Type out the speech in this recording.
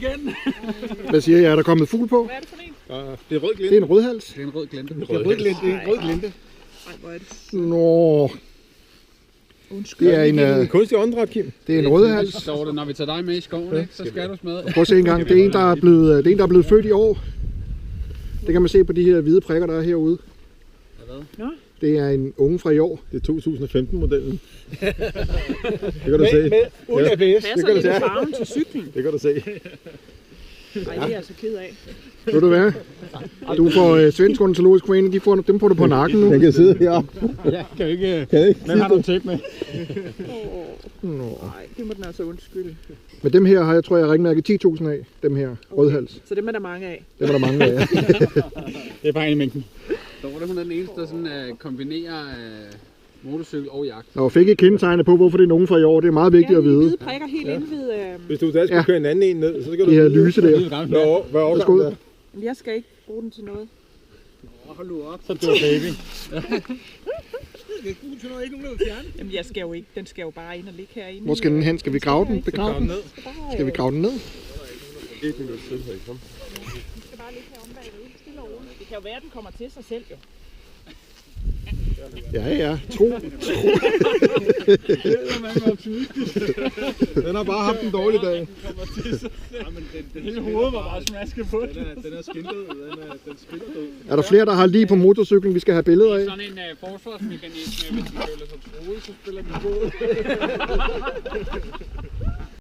igen. Hvad siger jeg? Er der kommet fugl på? Hvad er det for en? Det er rød glente. Det er en rødhals. Det er en rød glente. Det er rød glente. Det er en rød glente. Ej, hvor er det. Nå, Undskyld. det er en, Kunstig åndedræt, Kim. det er en rødhals. Står det, når vi tager dig med i skoven, ikke? Så skal du smade. Prøv at se en gang. Det er en, der er blevet født i år. Det kan man se på de her hvide prikker, der er herude. Hvad? Det er en unge fra i år. Det er 2015-modellen. Det kan du se. Uden ABS. Det Passer kan du lidt se. i farven til cyklen. Det kan du se. Ej, det er jeg så ked af. Ved du hvad? Du får Svensk Ornitologisk Forening, dem får du på nakken nu. Den kan sidde her. Ja, kan vi ikke... Kan ikke? Hvem har du tæt med? Nå. Nej, det må den altså undskylde. Men dem her har jeg, tror jeg, ringmærket 10.000 af. Dem her. Rødhals. Så dem er der mange af. Dem er der mange af. Det er bare en i mængden. Så var det, hun er den eneste, der sådan, kombinerer motorcykel og jagt. Nå, fik I kendetegnet på, hvorfor det er nogen fra i år. Det er meget vigtigt at vide. Hvide prikker helt inde ved... Hvis du stadig skulle køre en anden en ned, så skal du... De her lyse der. Hvad er Værsgo. der? Jeg skal ikke bruge den til noget. Hold nu op. Så dør baby. Jamen, jeg skal jo ikke. Den skal jo bare ind og ligge herinde. Hvor skal den hen? Skal vi grave den? Begrave den? Skal vi grave den ned? Et minut siden her, kom. Den skal bare ligge heromme bagved. Stille og roligt. Det kan jo være, at den kommer til sig selv, jo. Ja. Tro. Den har bare haft en dårlig dag. Hele hovedet var bare smasket på. Den er skiltet. Den spiller død. Er der flere, der har lige på motorcyklen, vi skal have billeder af? Sådan en forsvarsmekanisme, hvis den føler sig troet, så spiller den god.